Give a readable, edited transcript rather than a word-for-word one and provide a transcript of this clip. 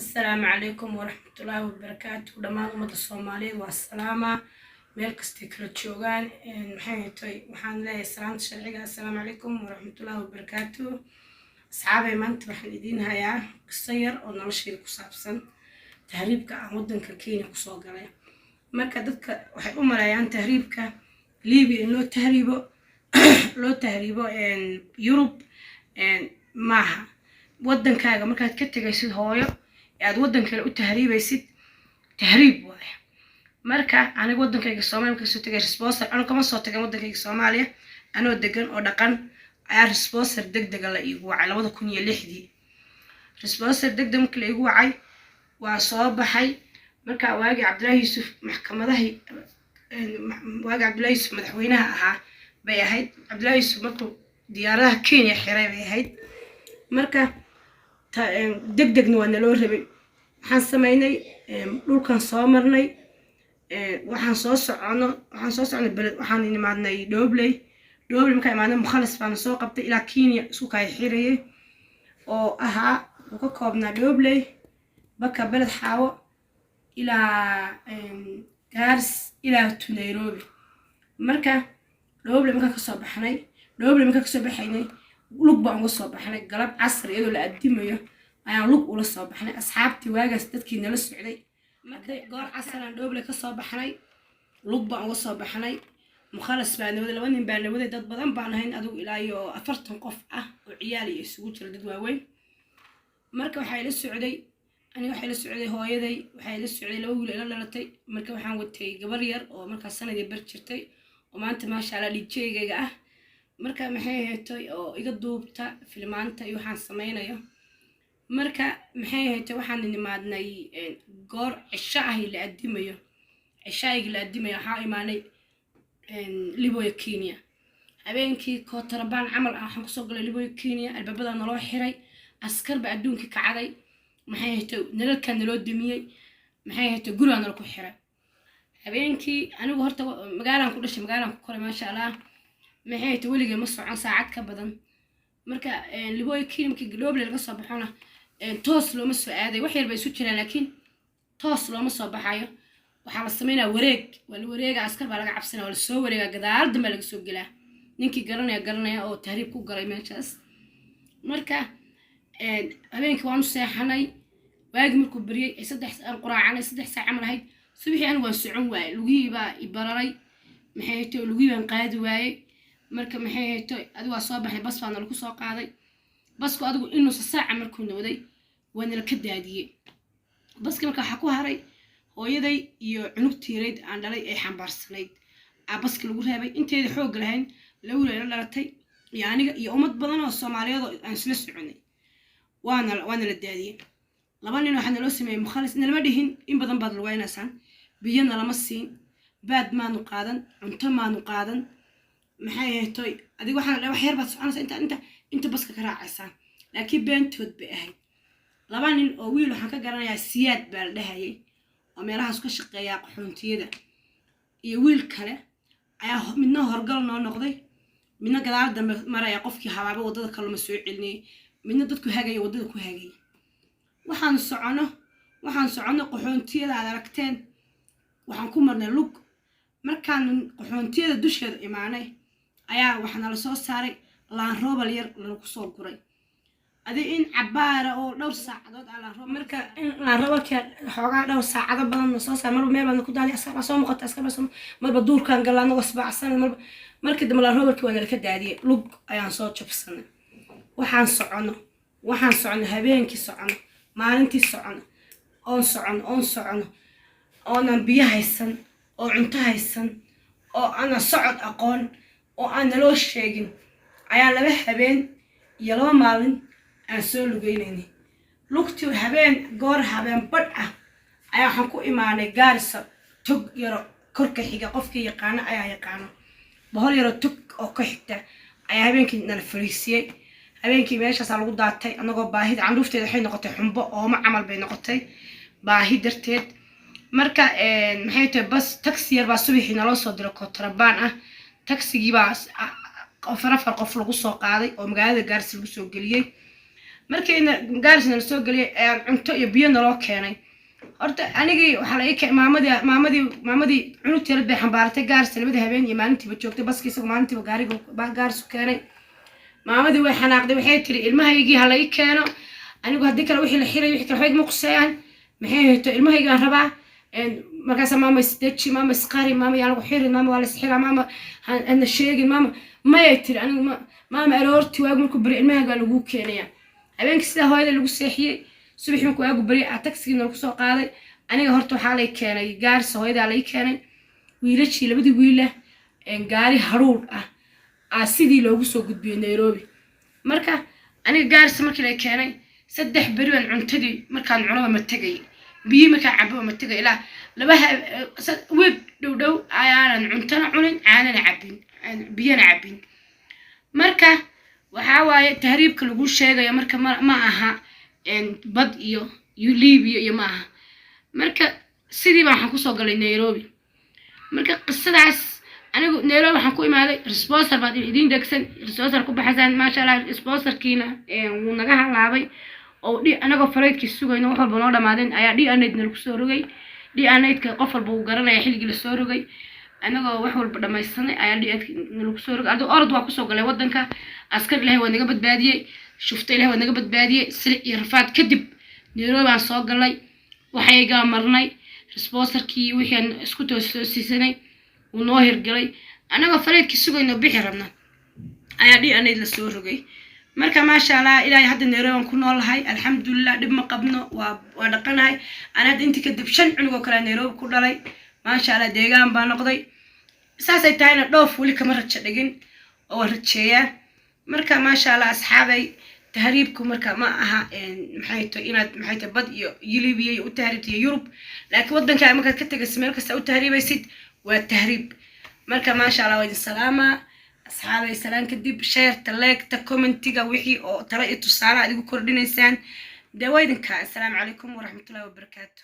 السلام عليكم ورحمة الله وبركاته دمان أمد الصومالية والسلامة ميل كستي كلا جوغان maxay tahay waxaan leeyahay salaanta sharciga assalaamu calaykum waraxmatullaahi wabarakaatuh asxaabay maanta waxaan idiin hayaa qiso yar oo noloshayda ku saabsan tahriibka aan wadanka Kenya ku soo galay marka dadka waxay u maleeyaan tahriibka Liibiya in loo tahriibo Yurub maaha wadankaaga markaad ka tagaysid hooyo aad wadan kale u tahriibaysid tahriib waaye marka aniga wadankayga Soomaaliya ka soo tagay sponsor anu kama soo tagay wadankayga Soomaaliya anoo degan oo dhaqan ayaa sponsor degdeg la iigu wacay 2006 sponsor degdeg markii la iigu wacay waa soo baxay marka waagi Cabdullaahi Yuusuf maxkamadaha waagi Cabdullaahi Yuusuf madaxweynaha ahaa bay ahayd Cabdullaahi Yuusuf markuu diyaaradaha Kenya xiray bay ahayd marka degdegna waa naloo rabay waxaan sameynay dhulkan soo marnay waxaan soo soconay balad waxaan imaadnay Dhobley marka imaadnay mukhalas baan soo qabtay ilaa Kenya isku kay xirayay oo ahaa uu ka koobnaa Dhobley baka balad xaawo ilaa gaars ilaa Nairobi marka Dhobley marka ka soo baxnay lug baan uga soo baxnay galab casri iyadoo la adimayo ayaan lug ula soo baxnay asxaabtii waagaas dadkii nala socday markay goor casran Dhobley ka soo baxnay lug baan uga soo baxnay mukhalas baan wada laba nin baan wada dad badan baan ahayn adigu ilaa iyo 40 qof ah oo ciyaal iyo isugu jira dad waaweyn marka waxay la socday hooyaday waxay la socday laba wiil ila dhalatay marka waxaan watay gabar yar oo markaas sanadii bar jirtay oo maanta maasha Allah dhijeyga ah marka maxay heetay oo iga duubta filmaanta iyo waxaan sameynayo marka maxay heetay waxaan nimaadnay goor cisha ah la adimayo waxa imaanay Liboya Kenya habeenkii kootarabaan camal ah waxaan ku soo galay Liboya Kenya albaabada naloo xiray askar ba adduunka ka caday maxay heetay nalalkan naloo dumiyay maxay heetay guriga naloo ku xiray habeenkii anigu horta magaalaan ku dhashay magaalaan ku koray maasha Allah maxay heetay waligeed ma socon saacad ka badan marka Liboya Kenya markii Dhobley laga soo baxona toos looma soo aaday wax yar bay isu jiraan laakiin toos looma soo baxayo waxa la sameeynaa wareega askar baa laga cabsanaa wala soo wareega gadaal dambe laga soo galaa ninkii garanaya oo tahriib ku galay meeshaas marka habeenkii waan seexanay waagi markuu bariyay 3 quraacana 3 saac camal ahayd subaxii anigu waan socon waayay lugihii baa ibararay maxay heetay lugihii baan qaadi waayay marka maxay heetay adigu waa soo baxay bas baan lagu soo qaaday basku adigu inuu saaca markuu nooday waan la ka daadiyay baska marka waxa ku haray hooyaday iyo cunugtiireed aan dhalay ay xambaarsanayd baska lagu reebay inteeda xoog lahayn la wiil dhalatay iyo aniga iyo ummad badan oo Soomaaliyeed aan isla soconay waana la daadiyay laba nin waxa naloo sameeyay mukhalas nalama dhihin in badan baad lugaynaysan biyana lama siin baad maanu qaadan cunto maanu qaadan maxay heetay adigu waxaan wax yar baad soconaysaa inta baska ka raacaysan laakiin beentood bay ahayd laba nin oo wiil waxaan ka garanayaa siyaad baa la dhahayay oo meelahaas ka shaqeeya qaxoontiyada iyo wiil kale ayaa midna horgal noo noqday midna gadaal dambe maraya qofkii habaaba wadada kale ma soo celinay midna dadku hagay wadada ku hagay waxaan socono qaxoontiyada aad aragteen waxaan ku marnay lug markaan qaxoontiyada dusheeda imaanay ayaa waxaan la soo saaray laan roobal yar lagu soo guray adi in cabaara oo dhowr saacadood ala roob marka in laan roobka xoogaa dhowr saacado badan soo saar marba meel baan ku daali askar soo muuqata marba duurkan galaano wasbaacsan markii dambe laan roobka waa la ka daadiyay lug ayaan soo jabsanay waxaan socono habeenkii socono maalintii socono oon socono oonan biyo haysan oo cunto haysan oo ana socod aqoon oo aan naloo sheegin ayaa laba habeen iyo laba maalin aan soo lugeynay lugtii habeen badh ah ayaa waxaan ku imaanay Gaarisa tog yaro korka xiga qofkii yaqaan ayaa yaqaan bahol yaro tog oo ka xigta ayaa habeenkii nala fariisiyay habeenkii meeshaas lagu daatay anagoo baahida candufteeda waxay noqotay xumbo oo ma camal bay noqotay baahi darteed marka maxay tahay bas taxi yar baa subaxii naloo soo diray kootarabaan ah taxigii baa afar qof lagu soo qaaday oo magaalada Gaarisa lagu soo galiyay markayna gaarisna la soo geliyay cunto iyo biyo naloo keenay horta anigii waxaa la ii keenay maamadii cunugteeda bay xambaaratay gaaris labada habeen iyo maalintiiba joogtay baskii isagu maalintiiba gaarisu keenay maamadii way xanaaqday waxay tiri ilmahaygii ha la ii keeno anigu haddii kale wixii la xiray wixii kale waxba igama quseeyaan maxay hayto ilmahaygaan rabaa markaasa maama isdeji maama isqari maama yaa lagu xiri maama waa la isxiraa maama hadna sheegin maama mayay tiri anigu maama aroortii waagu markuu bari ilmahaygaa lagu keenaya habeenkii sidaa hooyada lagu seexiyey subaxii markuu waagu bari tagsigiina lagu soo qaaday aniga horta waxaa lay keenay gaarisa hooyadaa lay keenay wiilashii labadii wiila gaari haruur ah sidii loogu soo gudbiyey Nairobi marka aniga gaarisa markii lay keenay 3 beri aan cuntadii markaan cuno ma tagay biyo markaan cabo ma tagay ilaa labaha weeg dhow ayaan cuntana cunin aanana cabin biyana cabin marka waxa waaye tahriibka lagu sheegayo marka ma aha bad iyo Liibiya iyo ma aha marka sidii baan ku soo galay Nairobi marka qisadaas anigu Nairobi waxaan ku imaaday sponsor baad idin degsan sponsor ku baxsan ma sha Allah sponsorkiina uu naga halaabay oo anaga faraydkii sugayno wax walba noo dhamaadeen ayaa DNA ku soo rogay DNA-ka qof walba uu garanaya xilligii la soo rogay anaga wax walba dhamaysanay ayaa DNA ku soo rogay orod waa ku soo galay wadanka askar Ilaahay waa naga badbaadiyay shufta Ilaahay waa naga badbaadiyay silic iyo rafaad kadib Nairobi aan soo galay waxayga marnay sponsorkii wixii isku toosisanay uu noo hirgalay anaga faraydkii sugayno bixi rabna ayaa DNA la soo rogay marka ma sha Allah Ilaahay hadda Nairobi ku noolahay alxamdulillah dib ma qabno waa dhaqanahay ana hadda intii kadib 5 cunug oo kale Nairobi ku dhalay ma sha Allah deegaan baa noqday saasay tahayna dhoof wali kama rajo dhigin oo rajeeyaa marka ma sha Allah asxaabay tahriibku marka ma aha maxay tahay bad iyo Liibiya u tahriibtay Yurub laakiin wadanka marka ka tagay meel kasta u tahriibaysid waa tahriib marka ma sha Allah waa salaama asxaabay salaan kadib share like commentiga wixii oo tala iyo tusaale adigu kordhinaysaan daawaydanka assalaamu calaykum waraxmatullaahi wabarakaatuh